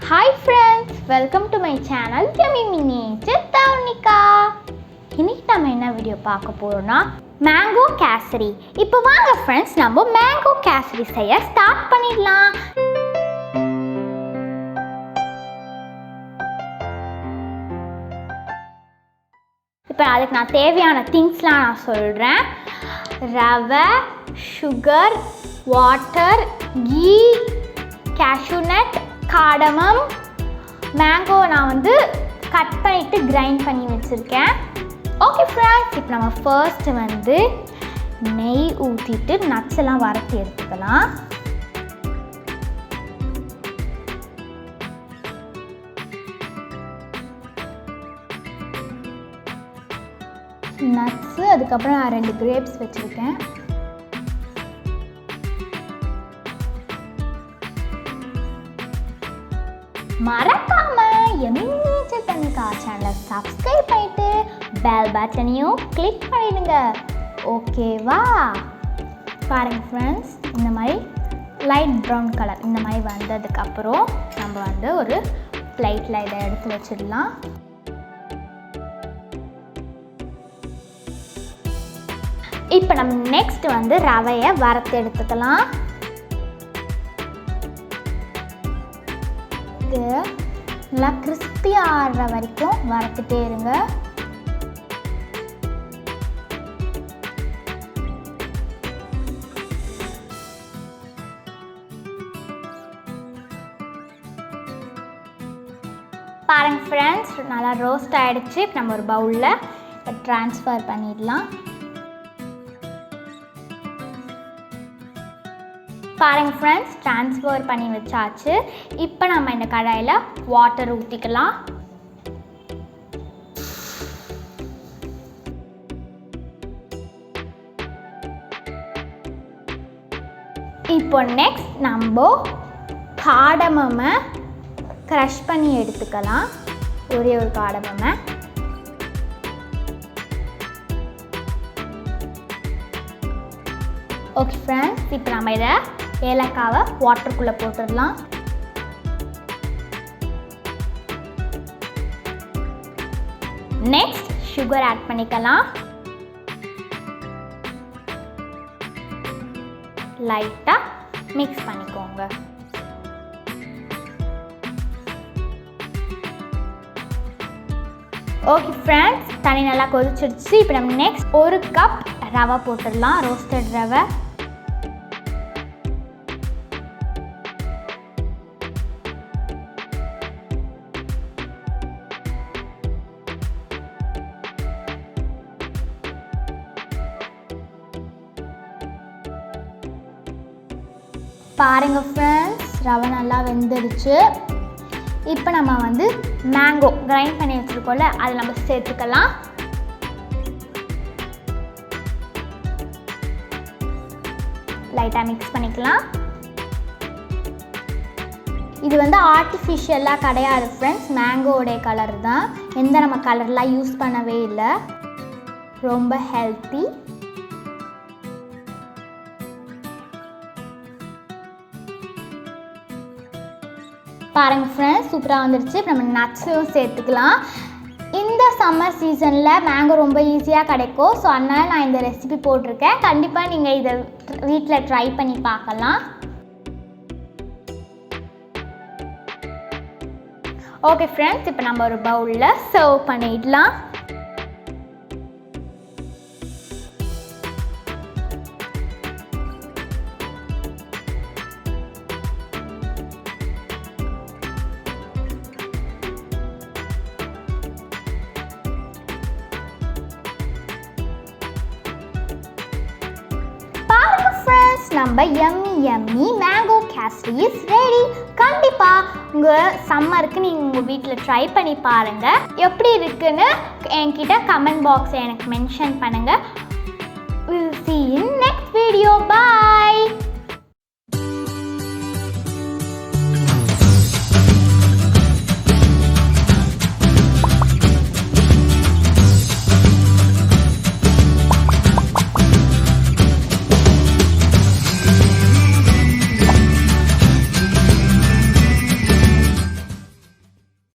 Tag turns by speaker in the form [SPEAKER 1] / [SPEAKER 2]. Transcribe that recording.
[SPEAKER 1] Hi friends, welcome to my channel Yummy Miniature Tharunikha. இன்னைக்கு நம்ம என்ன வீடியோ பார்க்க போறோம்னா மேங்கோ கேசரி. இப்போ வாங்க friends நம்ம மேங்கோ கேசரி செய்ய ஸ்டார்ட் பண்ணிடலாம். இப்போ அதுக்கு நான் தேவையான திங்ஸ்லாம் நான் சொல்றேன். ரவை, sugar, water, ghee, cashew nut, cardamom, mango நான் வந்து கட் பண்ணிவிட்டு கிரைண்ட் பண்ணி வச்சுருக்கேன். ஓகே ஃப்ரெண்ட்ஸ், இப்போ நம்ம ஃபர்ஸ்ட்டு வந்து நெய் ஊற்றிட்டு நட்ஸ் எல்லாம் வறுத்து எடுத்துக்கலாம். நட்ஸு, அதுக்கப்புறம் நான் 2 கிரேப்ஸ் வச்சுருக்கேன். மறக்காம Yummy Miniature Tharunikha சேனலை சப்ஸ்கிரைப் பண்ணிட்டு பெல் பட்டனையும் கிளிக் பண்ணிடுங்க. ஓகேவா? பாருங்கள் ஃப்ரெண்ட்ஸ், இந்த மாதிரி லைட் ப்ரௌன் கலர் இந்த மாதிரி வந்ததுக்கப்புறம் நம்ம வந்து ஒரு பிளேட்டில் இதை எடுத்து வச்சிடலாம். இப்போ நம்ம நெக்ஸ்ட் வந்து ரவையை வறுத்து எடுத்துக்கலாம். இது நல்லா கிறிஸ்பி ஆகிற வரைக்கும் வறுத்துட்டே இருங்க. பாருங்க ஃப்ரெண்ட்ஸ், நல்லா ரோஸ்ட் ஆகிடுச்சு. இப்போ நம்ம ஒரு பவுலில் ட்ரான்ஸ்ஃபர் பண்ணிடலாம். பாருங்கள் ஃப்ரெண்ட்ஸ், ட்ரான்ஸ்ஃபர் பண்ணி வச்சாச்சு. இப்போ நம்ம இந்த கடாயில் வாட்டர் ஊற்றிக்கலாம். இப்போ நெக்ஸ்ட் நம்ம காடமமை க்ரஷ் பண்ணி எடுத்துக்கலாம். ஒரே ஒரு காடமமை. ஓகே ஃப்ரெண்ட்ஸ், இப்போ நம்ம இதை ஏலக்காவை வாட்டருக்குள்ளே போட்டுடலாம். நெக்ஸ்ட் சுகர் ஆட் பண்ணிக்கலாம். லைட்டாக மிக்ஸ் பண்ணிக்கோங்க. ஓகே ஃப்ரெண்ட்ஸ், தண்ணி நல்லா கொதிச்சிடுச்சு. இப்போ நம்ம நெக்ஸ்ட் 1 கப் ரவை போட்டுடலாம். ரோஸ்டட் ரவை. பாருங்கள் ஃப்ரெண்ட்ஸ், ரவை நல்லா வெந்துடுச்சு. இப்போ நம்ம வந்து மேங்கோ கிரைண்ட் பண்ணி வச்சுருக்கோம்ல, அதை நம்ம சேர்த்துக்கலாம். லைட்டாக மிக்ஸ் பண்ணிக்கலாம். இது வந்து ஆர்டிஃபிஷியலாக கிடையாது ஃப்ரெண்ட்ஸ், மேங்கோடைய கலர் தான். எந்த நம்ம கலர்லாம் யூஸ் பண்ணவே இல்லை. ரொம்ப ஹெல்த்தி. பாருங்கள் ஃப்ரெண்ட்ஸ், சூப்பராக வந்துடுச்சு. இப்போ நம்ம நட்ஸும் சேர்த்துக்கலாம். இந்த சம்மர் சீசனில் மேங்கோ ரொம்ப ஈஸியாக கிடைக்கும். ஸோ அதனால் நான் இந்த ரெசிபி போட்டிருக்கேன். கண்டிப்பாக நீங்கள் இதை வீட்டில் ட்ரை பண்ணி பார்க்கலாம். ஓகே ஃப்ரெண்ட்ஸ், இப்போ நம்ம ஒரு பவுலில் சர்வ் பண்ணிடலாம். நம்ம yummy mango kesari is ready. கண்டிப்பாக உங்கள் சம்மருக்கு நீங்கள் உங்கள் வீட்டில் ட்ரை பண்ணி பாருங்கள். எப்படி இருக்குன்னு என்கிட்ட கமெண்ட் பாக்ஸில் எனக்கு மென்ஷன் பண்ணுங்கள். We'll see you in next video. Bye.